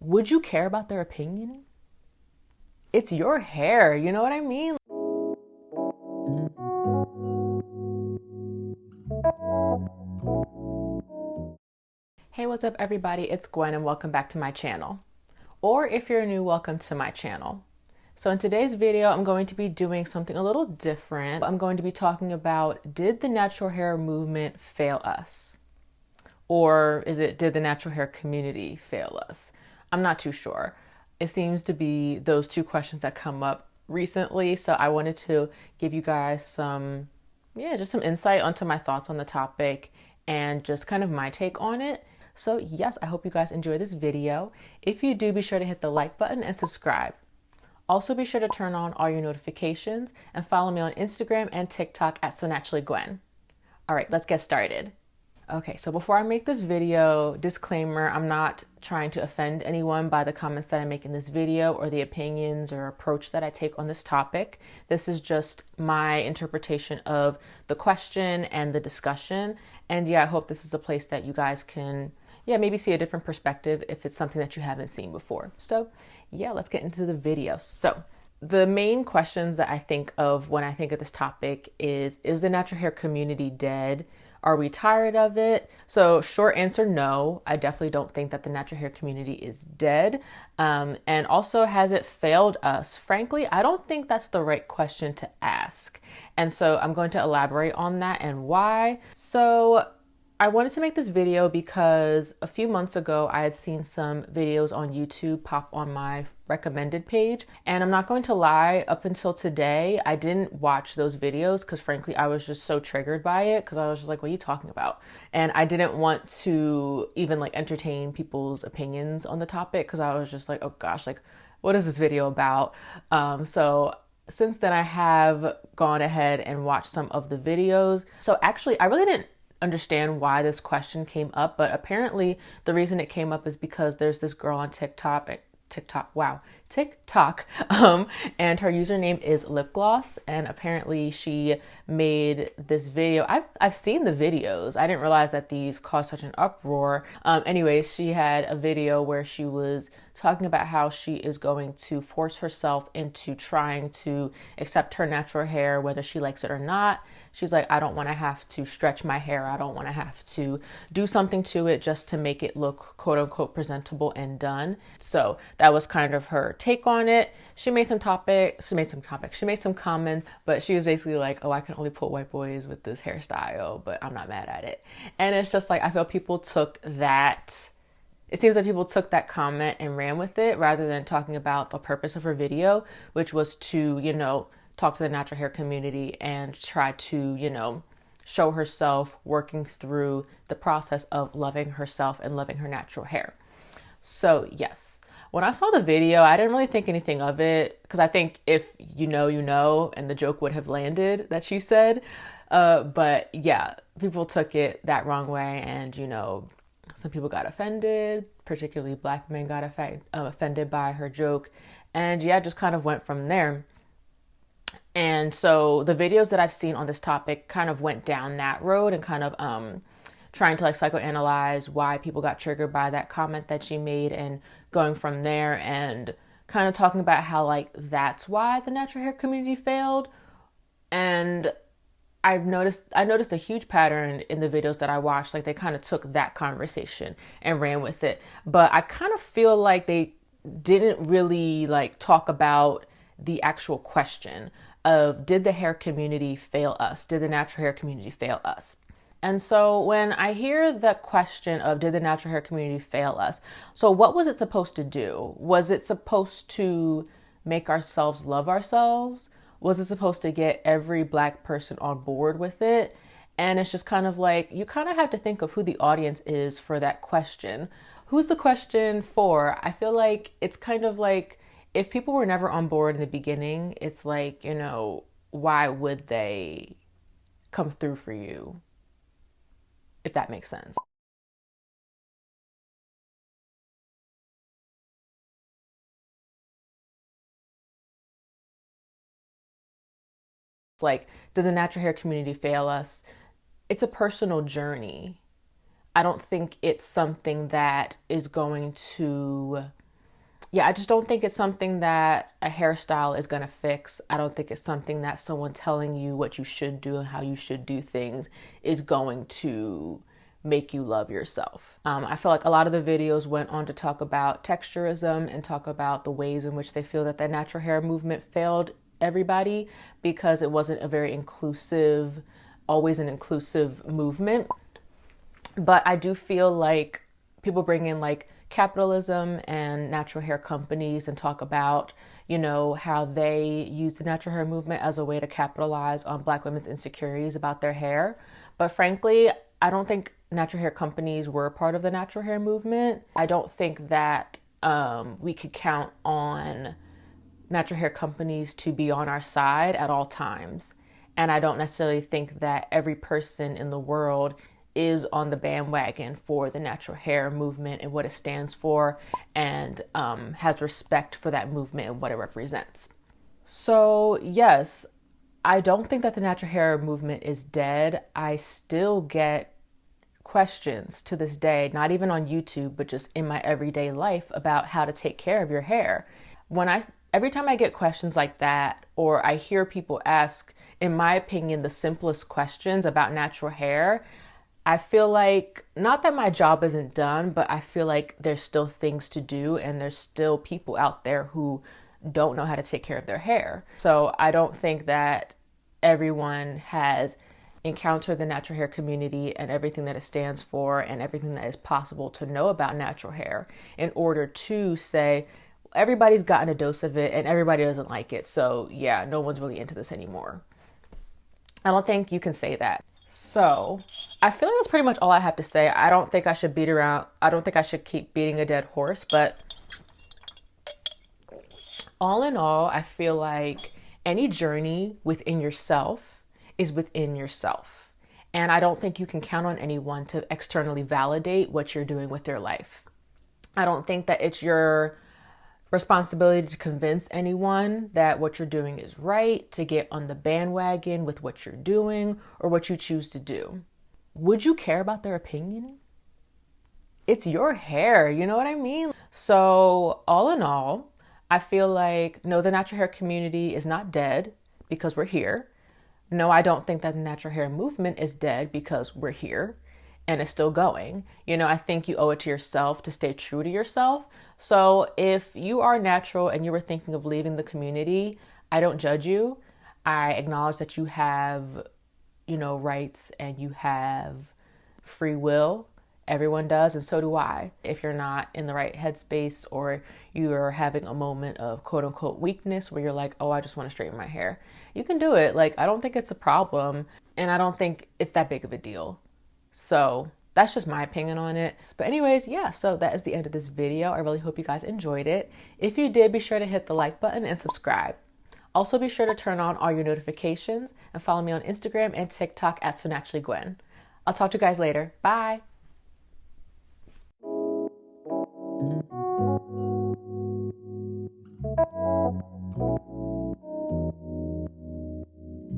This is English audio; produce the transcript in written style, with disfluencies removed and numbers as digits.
would you care about their opinion? It's your hair, you know what I mean? Hey, what's up everybody? It's Gwen and welcome back to my channel. Or if you're new, welcome to my channel. So in today's video, I'm going to be doing something a little different. I'm going to be talking about, did the natural hair movement fail us? Or did the natural hair community fail us? I'm not too sure. It seems to be those two questions that come up recently. So I wanted to give you guys just some insight onto my thoughts on the topic and just kind of my take on it. So yes, I hope you guys enjoy this video. If you do, be sure to hit the like button and subscribe. Also be sure to turn on all your notifications and follow me on Instagram and TikTok at SoNaturallyGwen. All right, let's get started. Okay, so before I make this video, disclaimer, I'm not trying to offend anyone by the comments that I make in this video or the opinions or approach that I take on this topic. This is just my interpretation of the question and the discussion. And yeah, I hope this is a place that you guys can, maybe see a different perspective if it's something that you haven't seen before. So yeah, let's get into the video. So the main questions that I think of when I think of this topic is the natural hair community dead? Are we tired of it? So short answer, no. I definitely don't think that the natural hair community is dead. And also, has it failed us? Frankly, I don't think that's the right question to ask. And so I'm going to elaborate on that and why. So I wanted to make this video because a few months ago, I had seen some videos on YouTube pop on my recommended page. And I'm not going to lie, up until today, I didn't watch those videos because frankly, I was just so triggered by it because I was just like, what are you talking about? And I didn't want to even entertain people's opinions on the topic because I was just like, oh gosh, what is this video about? So since then I have gone ahead and watched some of the videos. So actually, I really didn't understand why this question came up, but apparently the reason it came up is because there's this girl on TikTok, and her username is Lip Gloss, and apparently she made this video. I've seen the videos. I didn't realize that these caused such an uproar. Anyways, she had a video where she was talking about how she is going to force herself into trying to accept her natural hair, whether she likes it or not. She's like, I don't want to have to stretch my hair. I don't want to have to do something to it just to make it look quote unquote presentable and done. So that was kind of her take on it. She made some comments, but she was basically like, oh, I can only put white boys with this hairstyle, but I'm not mad at it. And it's just like, I feel people took that. It seems like people took that comment and ran with it rather than talking about the purpose of her video, which was to, talk to the natural hair community and try to, show herself working through the process of loving herself and loving her natural hair. So yes, when I saw the video, I didn't really think anything of it because I think if you know, and the joke would have landed that she said. But yeah, people took it that wrong way, and some people got offended, particularly Black men got offended by her joke, and yeah, just kind of went from there. And so the videos that I've seen on this topic kind of went down that road and kind of trying to psychoanalyze why people got triggered by that comment that she made and going from there and kind of talking about how that's why the natural hair community failed. And I noticed a huge pattern in the videos that I watched. They kind of took that conversation and ran with it. But I kind of feel like they didn't really talk about the actual question of, did the hair community fail us? Did the natural hair community fail us? And so when I hear the question of, did the natural hair community fail us? So what was it supposed to do? Was it supposed to make ourselves love ourselves? Was it supposed to get every Black person on board with it? And it's just kind of you kind of have to think of who the audience is for that question. Who's the question for? I feel like it's kind of if people were never on board in the beginning, it's why would they come through for you? If that makes sense. It's did the natural hair community fail us? It's a personal journey. I don't think it's something that is going to Yeah, I just don't think it's something that a hairstyle is going to fix. I don't think it's something that someone telling you what you should do and how you should do things is going to make you love yourself. I feel like a lot of the videos went on to talk about texturism and talk about the ways in which they feel that the natural hair movement failed everybody because it wasn't a very inclusive, always an inclusive movement. But I do feel like people bring in like capitalism and natural hair companies and talk about, you know, how they use the natural hair movement as a way to capitalize on Black women's insecurities about their hair. But frankly, I don't think natural hair companies were a part of the natural hair movement. I don't think that we could count on natural hair companies to be on our side at all times. And I don't necessarily think that every person in the world is on the bandwagon for the natural hair movement and what it stands for, and has respect for that movement and what it represents. So yes, I don't think that the natural hair movement is dead. I still get questions to this day, not even on YouTube, but just in my everyday life about how to take care of your hair. Every time I get questions like that, or I hear people ask, in my opinion, the simplest questions about natural hair, I feel like, not that my job isn't done, but I feel like there's still things to do and there's still people out there who don't know how to take care of their hair. So I don't think that everyone has encountered the natural hair community and everything that it stands for and everything that is possible to know about natural hair in order to say, everybody's gotten a dose of it and everybody doesn't like it. So yeah, no one's really into this anymore. I don't think you can say that. So I feel like that's pretty much all I have to say. I don't think I should keep beating a dead horse, but all in all, I feel like any journey within yourself is within yourself. And I don't think you can count on anyone to externally validate what you're doing with your life. I don't think that it's your responsibility to convince anyone that what you're doing is right, to get on the bandwagon with what you're doing or what you choose to do. Would you care about their opinion? It's your hair, you know what I mean? So all in all, I feel like, no, the natural hair community is not dead because we're here. No, I don't think that the natural hair movement is dead because we're here and it's still going. You know, I think you owe it to yourself to stay true to yourself. So if you are natural and you were thinking of leaving the community, I don't judge you. I acknowledge that you have, you know, rights and you have free will. Everyone does, and so do I. If you're not in the right headspace or you're having a moment of quote unquote weakness where you're like, oh, I just want to straighten my hair, you can do it. Like, I don't think it's a problem and I don't think it's that big of a deal. So that's just my opinion on it. But anyways, yeah, so that is the end of this video. I really hope you guys enjoyed it. If you did, be sure to hit the like button and subscribe. Also, be sure to turn on all your notifications and follow me on Instagram and TikTok at SoNaturallyGwen. I'll talk to you guys later. Bye.